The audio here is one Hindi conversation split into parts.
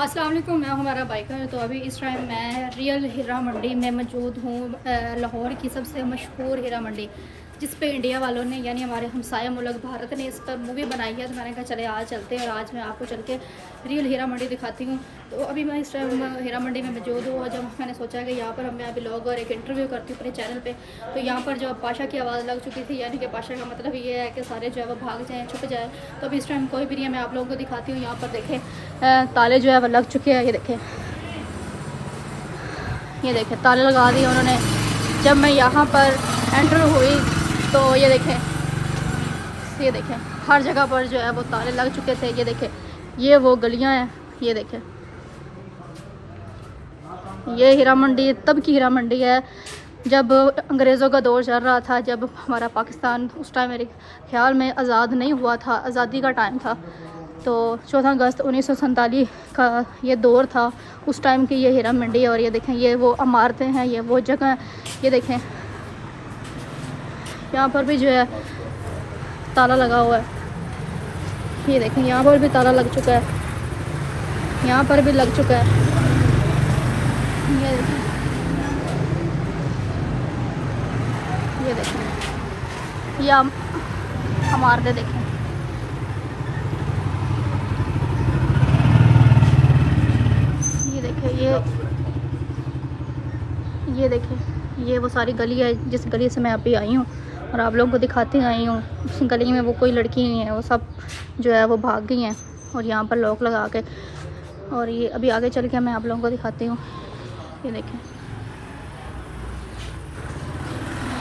अस्सलाम वालेकुम, मैं हूँ हमारा बाइकर। तो अभी इस टाइम मैं रियल हीरा मंडी में मौजूद हूँ। लाहौर की सबसे मशहूर हीरा मंडी, जिस पे इंडिया वालों ने यानी हमारे हमसाया मुल्क भारत ने इस पर मूवी बनाई है। तो मैंने कहा चले आज चलते हैं और आज मैं आपको चल के रियल हीरा मंडी दिखाती हूँ। तो अभी मैं इस टाइम हीरा मंडी में मौजूद हूँ और जब मैंने सोचा कि यहाँ पर मैं अभी ब्लॉग और एक इंटरव्यू करती हूँ अपने चैनल पे, तो यहाँ पर जो पाशा की आवाज़ लग चुकी थी, यानी कि पाशा का मतलब ये है कि सारे जो है वो भाग जाएँ, छुप जाए। तो अभी इस टाइम कोई भी नहीं है, मैं आप लोगों को दिखाती हूँ। यहाँ पर देखें ताले जो है वो लग चुके हैं। ये देखें ताले लगा दिए उन्होंने। जब मैं यहाँ पर एंटर हुई तो ये देखें हर जगह पर जो है वो ताले लग चुके थे। ये देखें ये वो गलियाँ हैं। ये देखें ये हीरा मंडी तब की हीरा मंडी है जब अंग्रेज़ों का दौर चल रहा था, जब हमारा पाकिस्तान उस टाइम मेरे ख्याल में आज़ाद नहीं हुआ था, आज़ादी का टाइम था। तो 14 अगस्त 1947 का ये दौर था, उस टाइम की ये हीरा मंडी है। और ये देखें ये वो इमारतें हैं, ये वो जगह। ये देखें यहाँ पर भी जो है ताला लगा हुआ है। ये देखें यहाँ पर भी ताला लग चुका है, यहाँ पर भी लग चुका है। ये देखें ये इमारतें देखें। ये देखें ये वो सारी गली है जिस गली से मैं अभी आई हूँ और आप लोगों को दिखाती आई हूँ। उस गली में वो कोई लड़की नहीं है, वो सब जो है वो भाग गई हैं और यहाँ पर लॉक लगा के। और ये अभी आगे चल के मैं आप लोगों को दिखाती हूँ। ये देखें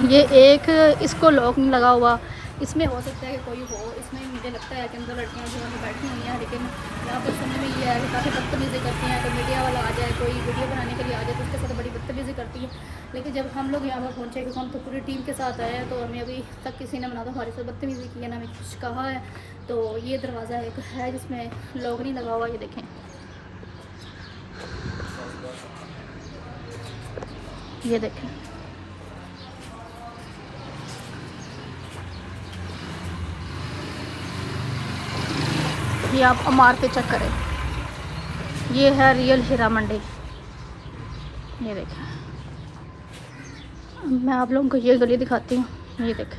ये एक इसको लॉक नहीं लगा हुआ, इसमें हो सकता है कि कोई हो। इसमें मुझे लगता है कि अंदर लड़कियां जो है बैठी हुई हैं, लेकिन यहाँ पर सुनने में ये है कि काफ़ी बदतमीज़ी करती हैं। तो मीडिया वाला आ जाए, कोई वीडियो बनाने के लिए आ जाए तो उसके साथ बड़ी बदतमीज़ी करती है। लेकिन जब हम लोग यहाँ पर पहुँचे, क्योंकि हम तो पूरी टीम के साथ आए हैं, तो हमें अभी तक किसी ने ना तो हमारे साथ बदतमीज़ी की है, ना हमें कुछ कहा है। तो ये दरवाज़ा एक है जिसमें लॉक नहीं लगा हुआ। ये देखें ये देखें ये आप इमारतें चेक करें। ये है रियल हीरा मंडी। ये देखें मैं आप लोगों को ये गली दिखाती हूँ। ये देखें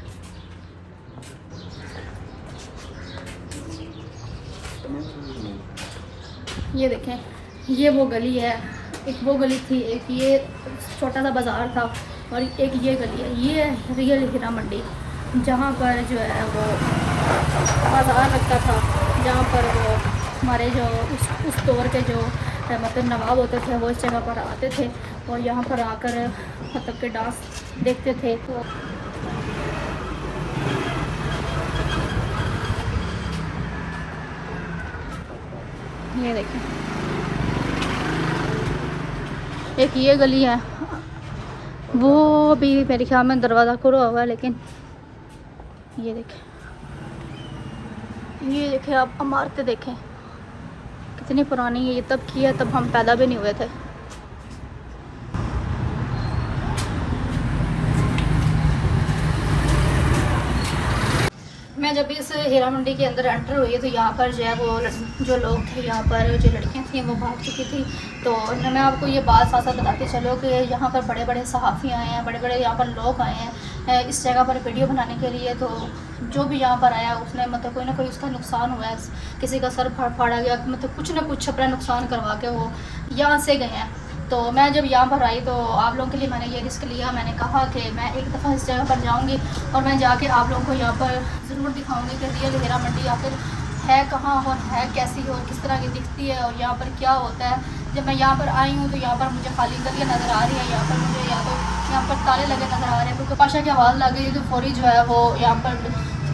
ये देखें ये वो गली है। एक वो गली थी, एक ये छोटा सा बाज़ार था और एक ये गली है। ये है रियल हीरा मंडी, जहाँ पर जो है वो बाज़ार लगता था, जहाँ पर वो हमारे जो उस दौर के जो मतलब नवाब होते थे वो इस जगह पर आते थे और यहाँ पर आकर मतलब के डांस देखते थे। तो ये देखें एक ये गली है, वो भी मेरे ख्याल में दरवाज़ा खुला हुआ है। लेकिन ये देखें आप इमारतें देखें कितनी पुरानी है। ये तब की है, तब हम पैदा भी नहीं हुए थे। मैं जब इस हीरा मंडी के अंदर एंटर हुई तो यहाँ पर जो है वो जो लोग थे, यहाँ पर जो लड़कियाँ थी वो भाग चुकी थी। तो मैं आपको ये बात साथ साथ बताते चलो कि यहाँ पर बड़े बड़े सहाफ़ी आए हैं, बड़े बड़े यहाँ पर लोग आए हैं इस जगह पर वीडियो बनाने के लिए। तो जो भी यहाँ पर आया उसने मतलब कोई ना कोई उसका नुकसान हुआ है, किसी का सर फाड़ा गया, मतलब कुछ ना कुछ अपना नुकसान करवा के वो यहाँ से गए हैं। तो मैं जब यहाँ पर आई तो आप लोगों के लिए मैंने ये रिस्क लिया। मैंने कहा कि मैं एक दफ़ा इस जगह पर जाऊँगी और मैं जाके आप लोगों को यहाँ पर ज़रूर दिखाऊँगी कि रियल हीरा मंडी आखिर है कहाँ और है कैसी और किस तरह की दिखती है और यहाँ पर क्या होता है। जब मैं यहाँ पर आई हूँ तो यहाँ पर मुझे खाली गलियाँ नज़र आ रही है। यहाँ पर मुझे या तो यहाँ पर ताले लगे नज़र आ रहे हैं, क्योंकि पाशा की आवाज़ लग गई तो फौरी जो है वो यहाँ पर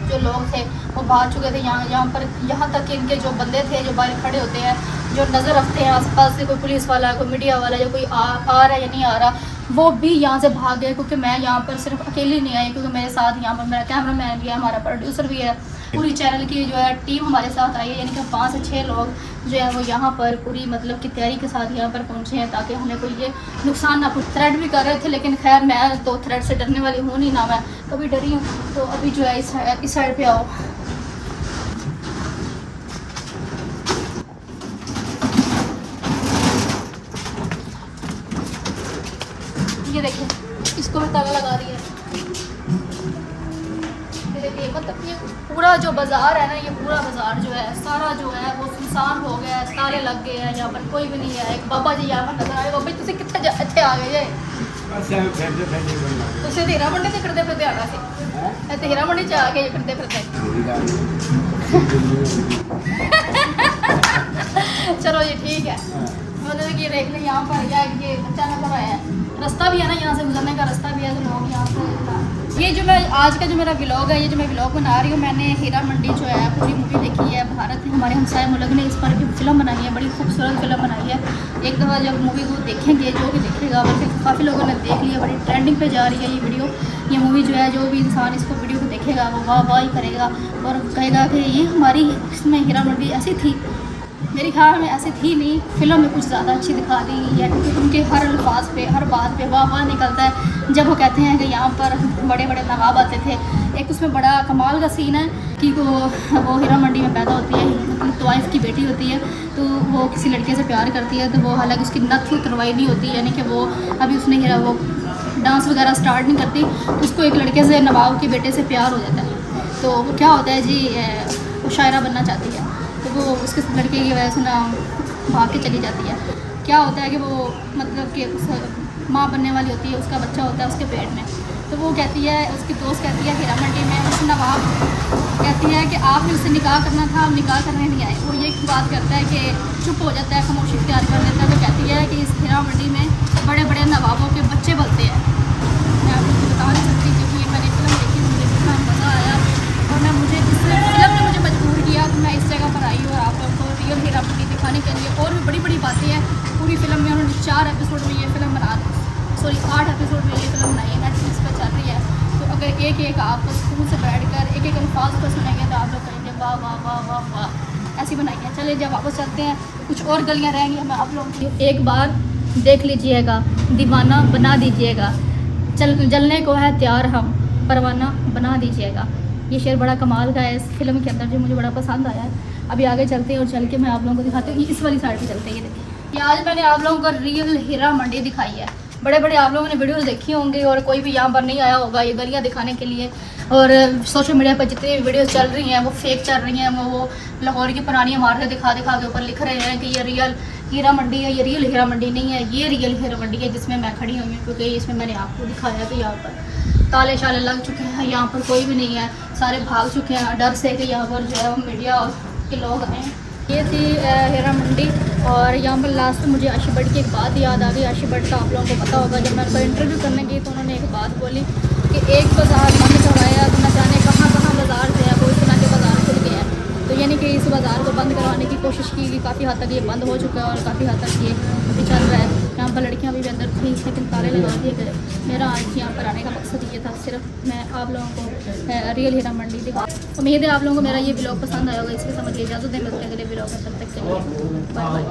जो लोग थे वो भाग चुके थे। यहाँ तक कि इनके जो बंदे थे जो बाहर खड़े होते हैं, जो नज़र रखते हैं आसपास से, कोई पुलिस वाला, कोई मीडिया वाला, या कोई आ रहा है या नहीं आ रहा, वो भी यहाँ से भाग गए। क्योंकि मैं यहाँ पर सिर्फ अकेली नहीं आई, क्योंकि मेरे साथ यहाँ पर मेरा कैमरा मैन भी है, हमारा प्रोड्यूसर भी है, पूरी चैनल की जो है टीम हमारे साथ आई है। यानी कि 5 से 6 लोग जो है वो यहाँ पर पूरी मतलब की तैयारी के साथ यहाँ पर पहुँचे हैं ताकि हमें कोई ये नुकसान ना पहुँचे। थ्रेड भी कर रहे थे, लेकिन खैर मैं तो थ्रेड से डरने वाली हूँ नहीं, ना मैं कभी डरी हूँ। तो अभी जो है इस साइड पे आओ। ये देखें, इसको भी ताला लगा दिया है। ये देखिए, मतलब ये पूरा जो बाज़ार है ना, ये पूरा बाज़ार जो है सारा जो है वो सुनसान हो गया है, ताले लग गए हैं, यहाँ पर कोई भी नहीं है। एक बाबा जी यहाँ पर नजर आए। बाबा जी तुम कितने अच्छे आ गए जे तुम तो हीरा मंडी से फिरते फिरते आना सी, हीरा मंडी च आ गए फिरते फिरते। चलो ये ठीक है। मतलब कि ये देख लें यहाँ पर ये अच्छा नजर आया है, रास्ता भी है ना, यहाँ से गुजरने का रास्ता भी है, तो लोग यहाँ से। ये जो मैं आज का जो मेरा व्लॉग है, ये जो मैं व्लॉग बना रही हूँ, मैंने हीरा मंडी जो है पूरी मूवी देखी है। भारत में हमारे हमसाय मुल्क ने इस पर भी फिल्म बनाई है, बड़ी खूबसूरत फिल्म बनाई है। एक दफ़ा जब मूवी को देखेंगे, जो भी देखेगा, वैसे काफ़ी लोगों ने देख लिया, बड़ी ट्रेंडिंग पे जा रही है ये वीडियो। ये मूवी जो है, जो भी इंसान इसको वीडियो को देखेगा वो वाह वाह ही करेगा और कहेगा कि ये हमारी इसमें हीरा मंडी ऐसी थी। मेरे ख्याल में ऐसी थी नहीं, फिल्म में कुछ ज़्यादा अच्छी दिखा दी है, क्योंकि उनके हर अल्फाज पे, हर बात पे वाह वाह निकलता है। जब वो कहते हैं कि यहाँ पर बड़े बड़े नवाब आते थे, एक उसमें बड़ा कमाल का सीन है कि वो हीरा मंडी में पैदा होती है, मतलब तवाइफ की बेटी होती है, तो वो किसी लड़के से प्यार करती है, तो वो हालांकि उसकी नथ उतरवाई नहीं होती, यानी कि वो अभी उसने वो डांस वगैरह स्टार्ट नहीं करती, तो उसको एक लड़के से, नवाब के बेटे से प्यार हो जाता है। तो वो क्या होता है जी, वो शायरा बनना चाहती है, तो वो उसके लड़के की वजह से ना भाग के चली जाती है। क्या होता है कि वो मतलब कि माँ बनने वाली होती है, उसका बच्चा होता है उसके पेट में, तो वो कहती है, उसकी दोस्त कहती है हीरा मंडी में, उस नवाब कहती है कि आपने उससे निकाह करना था, आप निकाह करने नहीं आए। वो ये बात करता है कि चुप हो जाता है, खामोशी इख्तियार कर लेता है। तो कहती है कि इस हीरा मंडी में बड़े बड़े नवाबों के बच्चे पलते हैं। मैं आपको बता नहीं सकती, क्योंकि ये मैंने फिल्म देखी, मुझे कितना मज़ा आया और मुझे इस फिल्म ने मुझे मजबूर किया कि मैं इस जगह पर आई और आप लोगों को रियल हीरा मंडी दिखाने के लिए। और भी बड़ी बड़ी बातें हैं पूरी फिल्म में, उन्होंने 4 एपिसोड में ये फिल्म बना दी, 8 एपिसोड में ये फिल्म बनाई है, नेटफ्लिक्स पर चल रही है। तो अगर एक एक आप स्कूल से बैठ कर एक एक अल्फाज को सुनेंगे तो आप लोग कहेंगे वाह वाह वाह वाह वाह, ऐसी बनाई है। चलिए जब वापस चलते हैं, कुछ और गलियाँ रहेंगी, मैं आप लोगों की एक बार देख लीजिएगा, दीवाना बना दीजिएगा, जलने को है तैयार हम, परवाना बना दीजिएगा। ये शेर बड़ा कमाल का है इस फिल्म के अंदर, जो मुझे बड़ा पसंद आया है। अभी आगे चलते हैं और चल के मैं आप लोगों को दिखाती हूँ। इस वाली साइड पे चलते हैं, ये देखिए, ये आज मैंने आप लोगों को रियल हीरा मंडी दिखाई है। बड़े बड़े आप लोगों ने वीडियोस देखी होंगे और कोई भी यहाँ पर नहीं आया होगा ये गलियाँ दिखाने के लिए। और सोशल मीडिया पर जितनी भी वीडियोस चल रही हैं वो फेक चल रही हैं, वो लाहौर की पुरानी इमारतें दिखा दिखा के ऊपर लिख रहे हैं कि ये रियल हीरा मंडी है। ये रियल हीरा मंडी नहीं है, ये रियल हीरा मंडी है जिसमें मैं खड़ी हुई हूँ, क्योंकि इसमें मैंने आपको दिखाया कि यहाँ पर ताले शाले लग चुके हैं, यहाँ पर कोई भी नहीं है, सारे भाग चुके हैं डर से कि यहाँ पर जो है मीडिया के लोग आए हैं। ये थी हीरा मंडी और यहाँ पर लास्ट में मुझे आशी भट्ट की एक बात याद आ गई। आशी भट्ट का आप लोगों को पता होगा, जब मैं उनको इंटरव्यू करने गई तो उन्होंने एक बात बोली कि एक बाज़ार बंद करवाया तो न जाने कहाँ कहाँ बाज़ार जो है वो इस तरह के बाज़ार खुल गए हैं। तो यानी कि इस बाज़ार को बंद करवाने की कोशिश की गई, काफ़ी हद तक ये बंद हो चुका है और काफ़ी हद तक ये अभी चल रहा है। यहाँ पर लड़कियाँ भी अंदर थी, लेकिन ताले लगा दिए गए। मेरा आज यहाँ पर आने का मकसद ये था, सिर्फ मैं आप लोगों को रियल हीरा मंडी दिखा। उम्मीद है आप लोगों को मेरा ये व्लॉग पसंद आया होगा। इसके समझ लीजिए इजाज़त दें, मिलते हैं अगले व्लॉग में, तब तक के लिए बाय बाय।